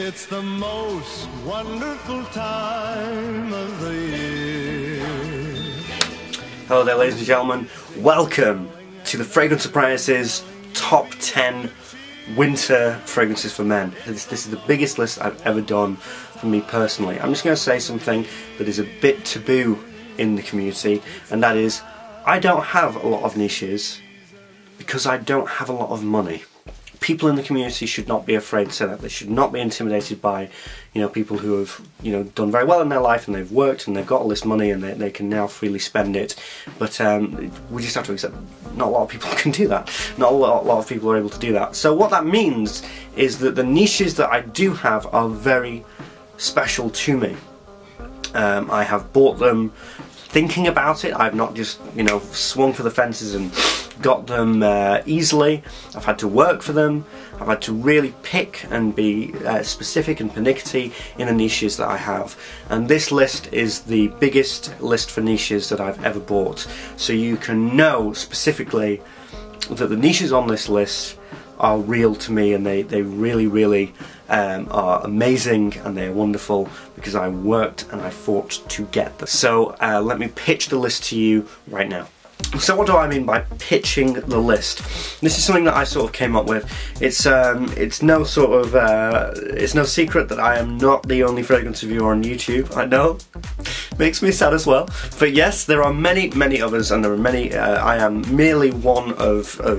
It's the most wonderful time of the year. Hello there, ladies and gentlemen. Welcome to the Fragrance Apprentice's Top 10 Winter Fragrances for Men. This is the biggest list I've ever done for me personally. I'm just going to say something that is a bit taboo in the community, and that is, I don't have a lot of niches because I don't have a lot of money. People in the community should not be afraid to say that. They should not be intimidated by, people who have, done very well in their life and they've worked and they've got all this money and they can now freely spend it. But we just have to accept not a lot of people can do that. Not a lot of people are able to do that. So what that means is that the niches that I do have are very special to me. I have bought them thinking about it. I've not just, swung for the fences and got them easily. I've had to work for them. I've had to really pick and be specific and pernickety in the niches that I have. And this list is the biggest list for niches that I've ever bought. So you can know specifically that the niches on this list are real to me, and they really, really are amazing, and they're wonderful because I worked and I fought to get them. So let me pitch the list to you right now. So what do I mean by pitching the list? This is something that I sort of came up with. It's no secret that I am not the only fragrance reviewer on YouTube. I know, makes me sad as well. But yes, there are many others, and there are many. I am merely one of an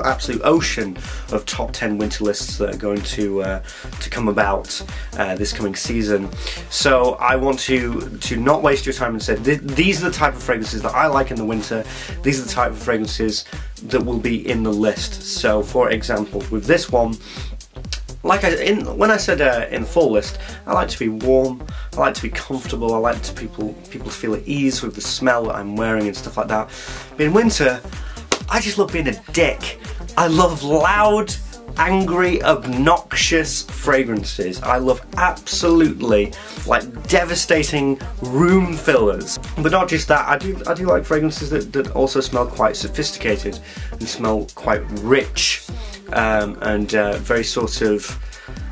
absolute ocean of top 10 winter lists that are going to come about this coming season. So I want to not waste your time and say these are the type of fragrances that I like in the winter. These are the type of fragrances that will be in the list. So for example, with this one, when I said in the full list, I like to be warm, I like to be comfortable, I like people to feel at ease with the smell that I'm wearing and stuff like that. But in winter, I just love being a dick. I love loud, angry, obnoxious fragrances. I love absolutely devastating room fillers. But not just that, I do like fragrances that also smell quite sophisticated and smell quite rich and very sort of,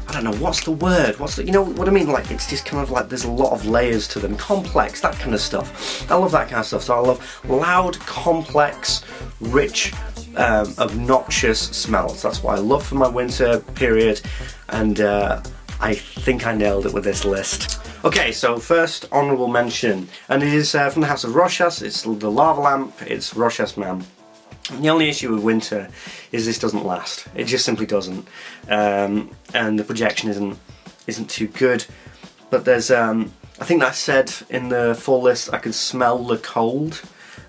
I don't know, what's the word? You know what I mean? It's just kind of there's a lot of layers to them, complex, that kind of stuff. I love that kind of stuff. So I love loud, complex, rich, obnoxious smells. That's what I love for my winter period, and I think I nailed it with this list. Okay, so first honourable mention, and it is from the house of Rochas. It's the Lava Lamp. It's Rochas Man. The only issue with winter is this doesn't last. It just simply doesn't, and the projection isn't too good. But there's, I think that I said in the full list, I could smell the cold,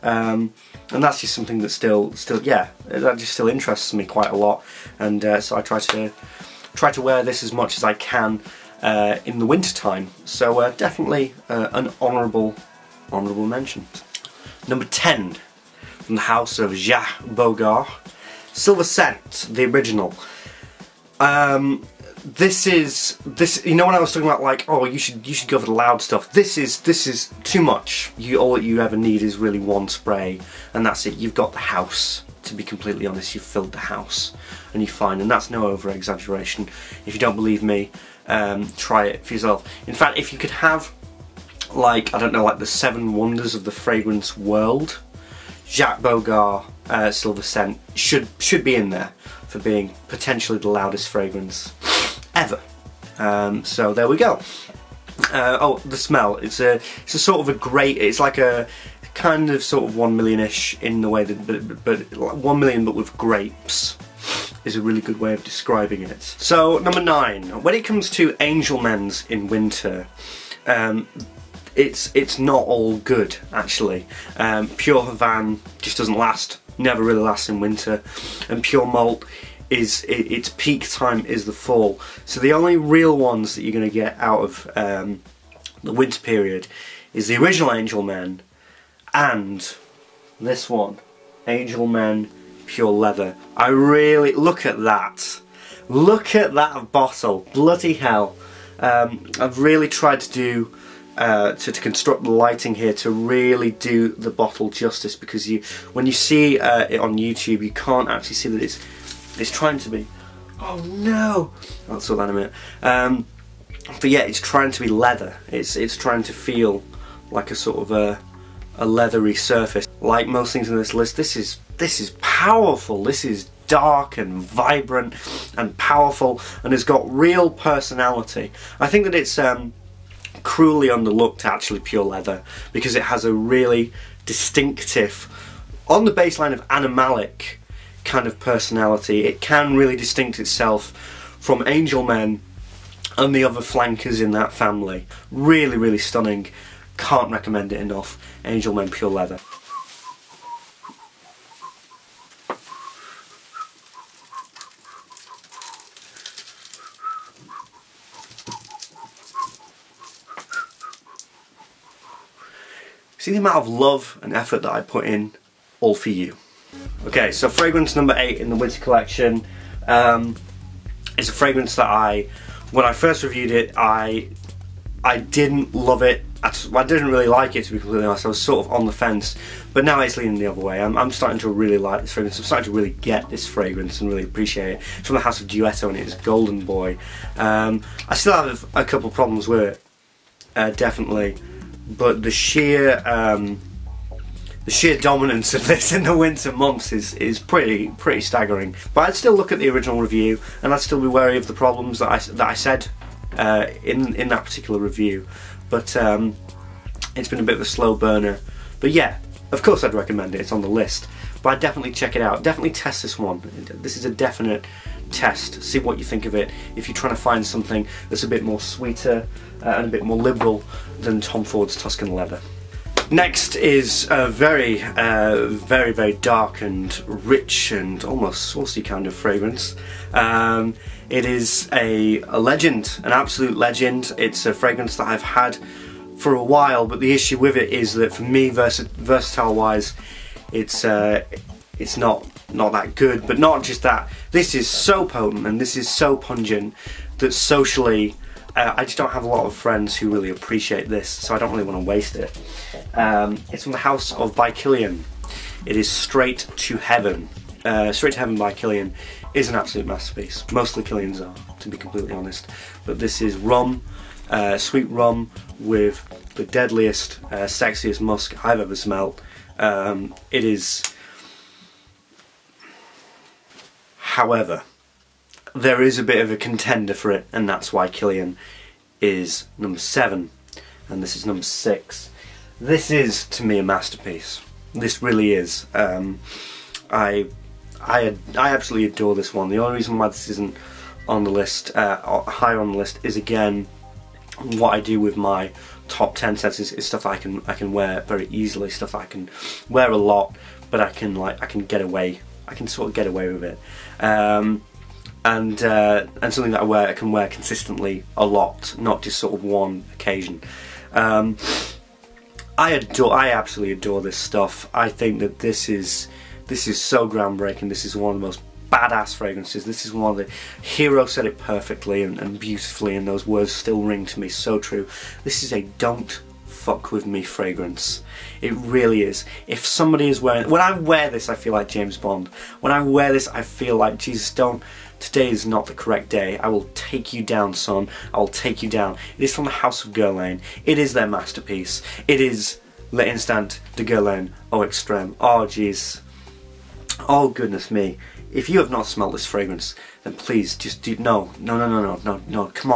and that's just something that still, yeah, that just still interests me quite a lot. And so I try to wear this as much as I can in the winter time. So definitely an honourable mention. Number 10. From the house of Bogar, Silver Scent, the original. This when I was talking about oh, you should go for the loud stuff. This is too much. All that you ever need is really one spray, and that's it. You've got the house. To be completely honest, you've filled the house, and you're fine. And that's no over exaggeration. If you don't believe me, try it for yourself. In fact, if you could have I don't know, the 7 wonders of the fragrance world, Bogar Silver Scent should be in there for being potentially the loudest fragrance ever. So there we go. Oh, the smell. It's a sort of a great. It's like a kind of sort of 1 million-ish in the way that, but 1 million but with grapes is a really good way of describing it. So number 9. When it comes to Angel Men's in winter, it's not all good, actually. Pure Havane just doesn't last, never really lasts in winter, and Pure Malt its peak time is the fall. So the only real ones that you're going to get out of the winter period is the original Angel Men and this one, Angel Men Pure Leather. I really look at that bottle, bloody hell. I've really tried to do to construct the lighting here to really do the bottle justice, because when you see it on YouTube, you can't actually see that it's trying to be Oh no! I'll sort that in a minute. But yeah, it's trying to be leather. It's trying to feel like a sort of a leathery surface. Like most things in this list, this is powerful. This is dark and vibrant and powerful, and has got real personality. I think that it's cruelly underlooked, actually, pure leather, because it has a really distinctive, on the baseline of animalic kind of personality. It can really distinct itself from Angel Men and the other flankers in that family. Really, really stunning. Can't recommend it enough. Angel Men pure leather. See the amount of love and effort that I put in, all for you. Okay, so fragrance number 8 in the winter collection is a fragrance that when I first reviewed it, I didn't love it. I didn't really like it, to be completely honest. I was sort of on the fence, but now it's leaning the other way. I'm starting to really like this fragrance. I'm starting to really get this fragrance and really appreciate it. It's from the House of Duetto, and it is Golden Boy. I still have a couple problems with it, definitely, but the sheer dominance of this in the winter months is pretty staggering. But I'd still look at the original review, and I'd still be wary of the problems that I said in that particular review. But it's been a bit of a slow burner. But yeah, of course I'd recommend it. It's on the list. But I'd definitely check it out. Definitely test this one. This is a definite test. See what you think of it. If you're trying to find something that's a bit more sweeter and a bit more liberal than Tom Ford's Tuscan Leather. Next is a very, very dark and rich and almost saucy kind of fragrance. It is a legend, an absolute legend. It's a fragrance that I've had for a while, but the issue with it is that for me, versatile-wise, it's not that good. But not just that, this is so potent and this is so pungent that socially, I just don't have a lot of friends who really appreciate this, so I don't really want to waste it. It's from the house of by Killian. It is Straight to Heaven. Straight to Heaven by Killian is an absolute masterpiece. Mostly Killian's are, to be completely honest. But this is rum, sweet rum with the deadliest, sexiest musk I've ever smelled. It is... However, there is a bit of a contender for it, and that's why Killian is number 7, and this is number 6. This is, to me, a masterpiece. This really is. I absolutely adore this one. The only reason why this isn't on the list, higher on the list, is again what I do with my top 10 sets is stuff that I can wear very easily, stuff that I can wear a lot, but I can get away. I can sort of get away with it. And something that I can wear consistently a lot, not just sort of one occasion. I absolutely adore this stuff. I think that this is so groundbreaking. This is one of the most badass fragrances. This is one of the... Hero said it perfectly and beautifully, and those words still ring to me so true. This is a don't fuck with me fragrance. It really is. If somebody is wearing... When I wear this, I feel like James Bond. When I wear this, I feel like, Jesus, don't... Today is not the correct day. I will take you down, son. I will take you down. It is from the House of Guerlain. It is their masterpiece. It is L'Instant de Guerlain au Extrême. Oh, jeez. Oh, goodness me. If you have not smelled this fragrance, then please just do... No, come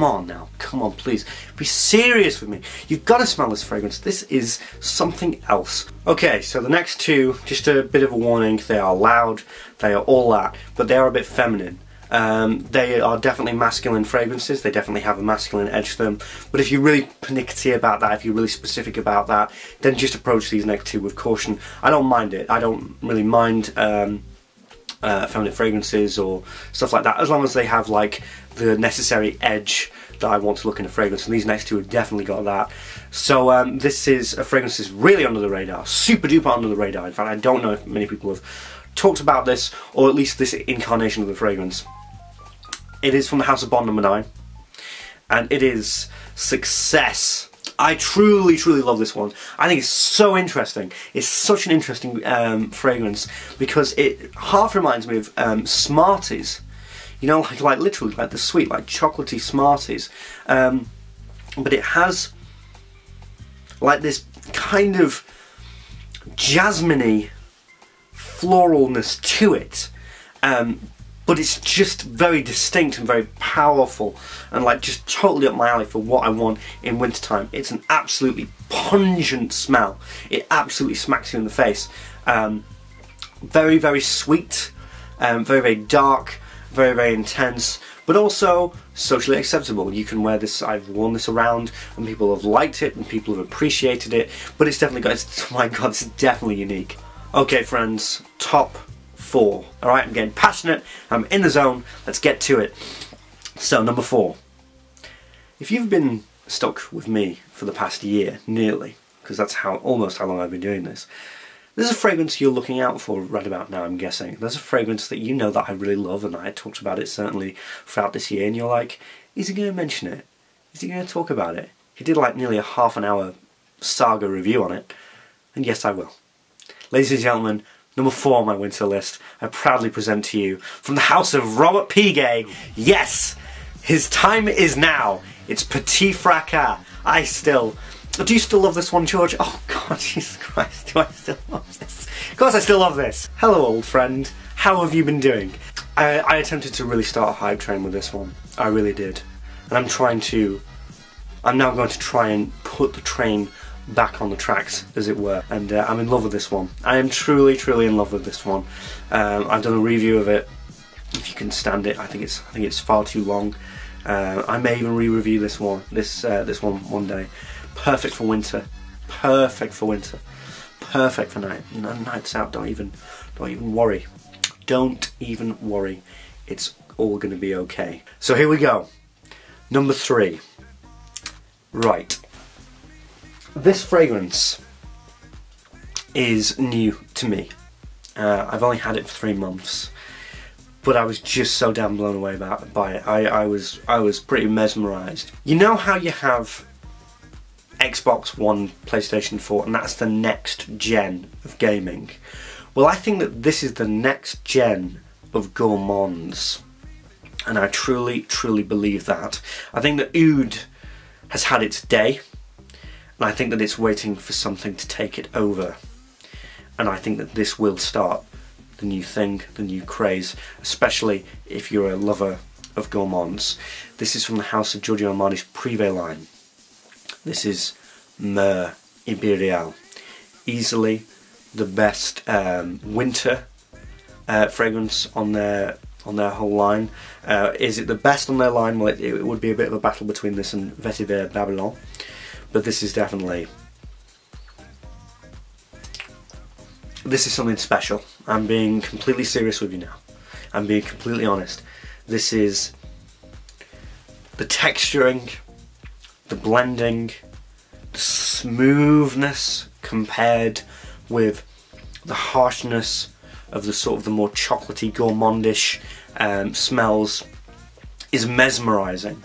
on now. Come on, please. Be serious with me. You've got to smell this fragrance. This is something else. Okay, so the next two, just a bit of a warning. They are loud. They are all that, but they are a bit feminine. They are definitely masculine fragrances. They definitely have a masculine edge to them. But if you're really pernickety about that, if you're really specific about that, then just approach these next two with caution. I don't mind it. I don't really mind feminine fragrances or stuff like that, as long as they have like the necessary edge that I want to look in a fragrance, and these next two have definitely got that. So this is a fragrance that's really under the radar, super duper under the radar. In fact, I don't know if many people have talked about this, or at least this incarnation of the fragrance. It is from the House of Bond number 9, and it is Success. I truly love this one. I think it's so interesting. It's such an interesting fragrance because it half reminds me of Smarties. You know, like literally like the sweet, like chocolatey Smarties. But it has like this kind of jasmine-y floralness to it. But it's just very distinct and very powerful, and like just totally up my alley for what I want in wintertime. It's an absolutely pungent smell. It absolutely smacks you in the face. Very, very sweet, very, very dark, very, very intense, but also socially acceptable. You can wear this, I've worn this around, and people have liked it, and people have appreciated it, but it's definitely got, oh my god, it's definitely unique. Okay friends, top 4. Alright, I'm getting passionate, I'm in the zone, let's get to it. So, number 4. If you've been stuck with me for the past year, nearly, because that's almost how long I've been doing this, there's a fragrance you're looking out for right about now, I'm guessing. There's a fragrance that you know that I really love, and I talked about it certainly throughout this year, and you're like, is he going to mention it? Is he going to talk about it? He did like nearly a half an hour saga review on it, and yes I will. Ladies and gentlemen, number 4 on my winter list, I proudly present to you, from the house of Robert Piguet, yes, his time is now. It's Petit Fracas. Do you still love this one, George? Oh god, Jesus Christ, do I still love this? Of course I still love this. Hello old friend, how have you been doing? I attempted to really start a hype train with this one. I really did. And I'm now going to try and put the train back on the tracks, as it were, and I'm in love with this one. I am truly, truly in love with this one. I've done a review of it. If you can stand it, I think it's far too long. I may even re-review this one one day. Perfect for winter. Perfect for winter. Perfect for nights out. Don't even worry. Don't even worry. It's all going to be okay. So here we go. Number 3. Right. This fragrance is new to me. I've only had it for 3 months, but I was just so damn blown away by it. I was pretty mesmerised. You know how you have Xbox One, PlayStation 4, and that's the next gen of gaming? Well, I think that this is the next gen of gourmands, and I truly, truly believe that. I think that Oud has had its day, and I think that it's waiting for something to take it over. And I think that this will start the new thing, the new craze, especially if you're a lover of gourmands. This is from the house of Giorgio Armani's Privé line. This is Myrrh Imperial. Easily the best winter fragrance on their whole line. Is it the best on their line? Well, it would be a bit of a battle between this and Vetiver Babylon. But this is definitely... this is something special. I'm being completely serious with you now. I'm being completely honest. This is the texturing, the blending, the smoothness compared with the harshness of the sort of the more chocolatey, gourmandish smells is mesmerising.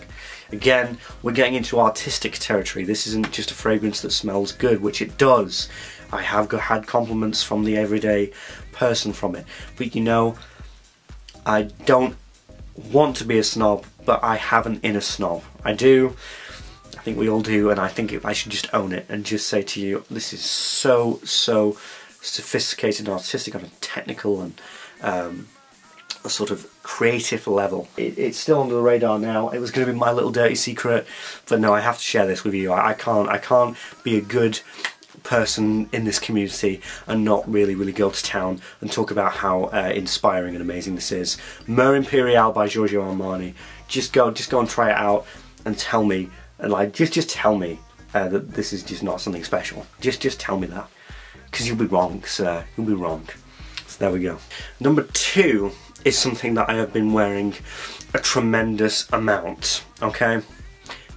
Again, we're getting into artistic territory. This isn't just a fragrance that smells good, which it does. I have had compliments from the everyday person from it. But you know, I don't want to be a snob, but I have an inner snob. I do. I think we all do, and I think I should just own it and just say to you, this is so sophisticated and artistic on a technical and a sort of creative level. It's still under the radar now. It was going to be my little dirty secret, but no, I have to share this with you. I can't be a good person in this community and not really go to town and talk about how inspiring and amazing this is. Myrrh Imperial by Giorgio Armani. Just go and try it out and tell me, and like just tell me that this is just not something special. Just tell me that, because you'll be wrong, sir. You'll be wrong. So there we go. Number 2 is something that I have been wearing a tremendous amount. Okay.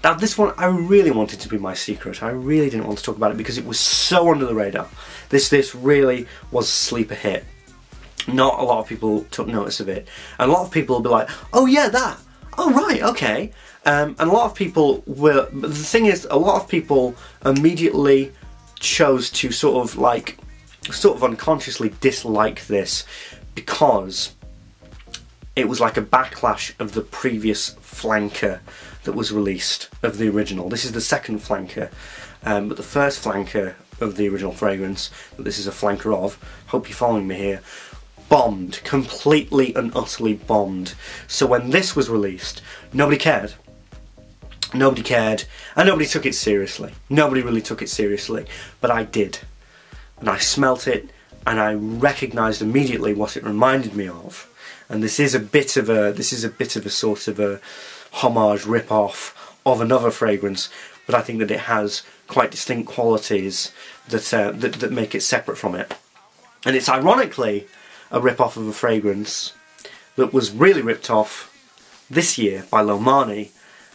Now this one I really wanted to be my secret. I really didn't want to talk about it because it was so under the radar. This really was a sleeper hit. Not a lot of people took notice of it. And a lot of people will be like, oh yeah, that. Oh right, okay. And a lot of people will, but the thing is, a lot of people immediately chose to sort of unconsciously dislike this because it was like a backlash of the previous flanker that was released of the original. This is the second flanker, but the first flanker of the original fragrance, that this is a flanker of, hope you're following me here, bombed, completely and utterly bombed. So when this was released, nobody cared. Nobody cared, and nobody took it seriously. Nobody really took it seriously, but I did. And I smelt it, and I recognised immediately what it reminded me of. And this is a bit of a sort of a homage, rip-off of another fragrance, but I think that it has quite distinct qualities that make it separate from it. And it's ironically a rip-off of a fragrance that was really ripped off this year by Lomani.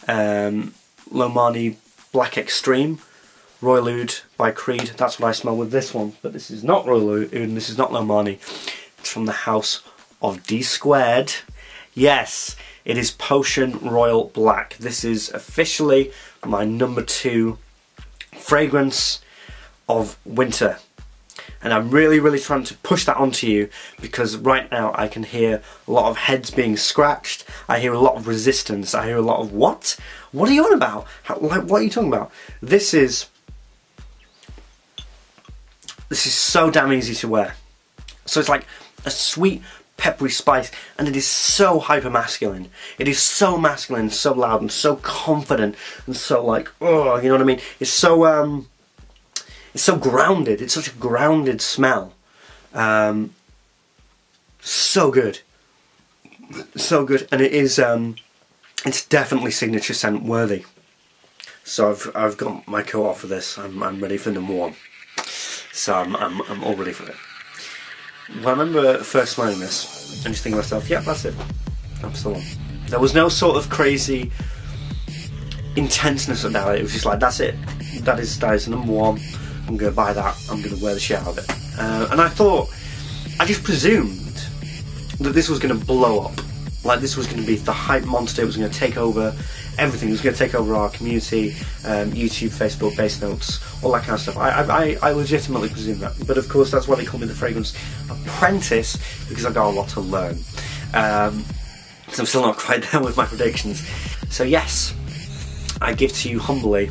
Lomani Black Extreme, Royal Oud by Creed. That's what I smell with this one, but this is not Royal Oud and this is not Lomani. It's from the house of D Squared. Yes, it is Potion Royal Black. This is officially my number 2 fragrance of winter. And I'm really trying to push that onto you, because right now I can hear a lot of heads being scratched. I hear a lot of resistance. I hear a lot of, what? What are you on about? What are you talking about? This is so damn easy to wear. So it's like a sweet, peppery spice, and it is so hyper masculine. It is so masculine, so loud, and so confident, and so like, oh, you know what I mean? It's so grounded. It's such a grounded smell. So good. So good. And it is, it's definitely signature scent worthy. So I've got my coat off for this. I'm ready for number 1. So I'm all ready for it. When I remember first smelling this, and just thinking to myself, yeah, that's it. That's the one. There was no sort of crazy intenseness about it. It was just like, that's it. That is number 1. I'm going to buy that, I'm going to wear the shit out of it. And I just presumed that this was going to blow up. Like, this was going to be the hype monster, it was going to take over everything, it was going to take over our community, YouTube, Facebook, base notes, all that kind of stuff. I legitimately presumed that. But of course, that's why they call me the Fragrance Apprentice, because I've got a lot to learn. So I'm still not quite there with my predictions. So yes, I give to you humbly,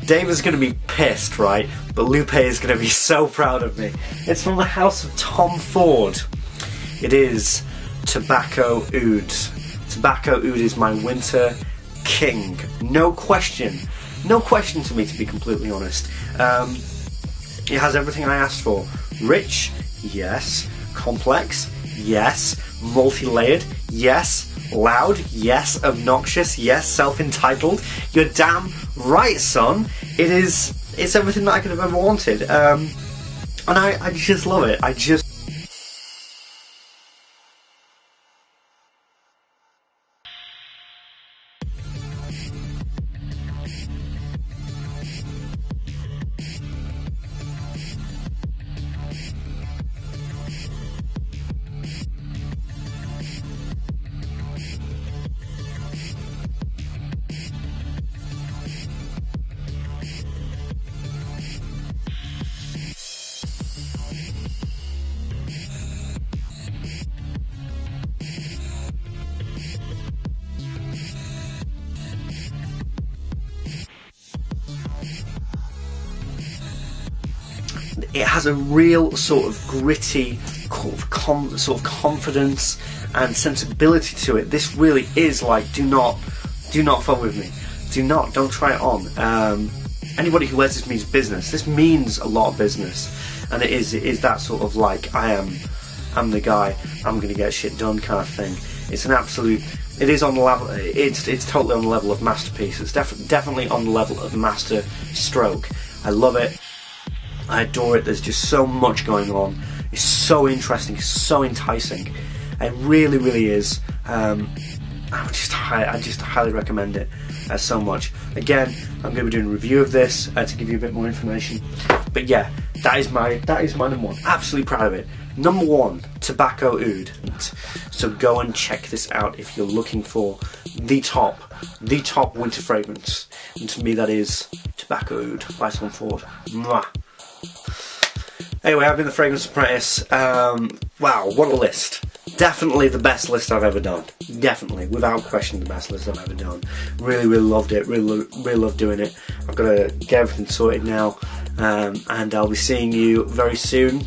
Dave is going to be pissed, right? But Lupe is going to be so proud of me. It's from the house of Tom Ford. It is Tobacco Oud. Tobacco Oud is my winter king. No question. No question to me, to be completely honest. It has everything I asked for. Rich? Yes. Complex? Yes. Multi-layered? Yes. Loud? Yes. Obnoxious? Yes. Self-entitled? You're damn right, son. It's everything that I could have ever wanted. And I just love it. It has a real sort of gritty sort of confidence and sensibility to it. This really is like, do not fuck with me. Don't try it on. Anybody who wears this means business. This means a lot of business, and it is that sort of like, I'm the guy, I'm gonna get shit done kind of thing. It's an absolute. It is on the level. It's totally on the level of masterpiece. It's definitely on the level of master stroke. I love it. I adore it. There's just so much going on. It's so interesting, it's so enticing. It really is. I just highly recommend it so much. Again, I'm going to be doing a review of this to give you a bit more information. But yeah, that is my number 1. Absolutely proud of it. Number 1, Tobacco Oud. So go and check this out if you're looking for the top winter fragrance. And to me, that is Tobacco Oud by Tom Ford. Mwah. Anyway, I've been the Fragrance Apprentice. wow, what a list. Definitely the best list I've ever done. Definitely, without question, the best list I've ever done. Really, really loved it. Really loved doing it. I've got to get everything sorted now, and I'll be seeing you very soon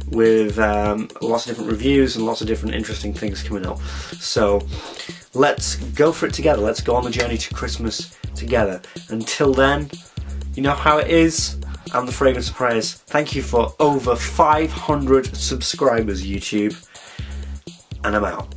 with lots of different reviews and lots of different interesting things coming up. So let's go for it together. Let's go on the journey to Christmas together. Until then, you know how it is. I'm the Fragrance Surprise. Thank you for over 500 subscribers, YouTube. And I'm out.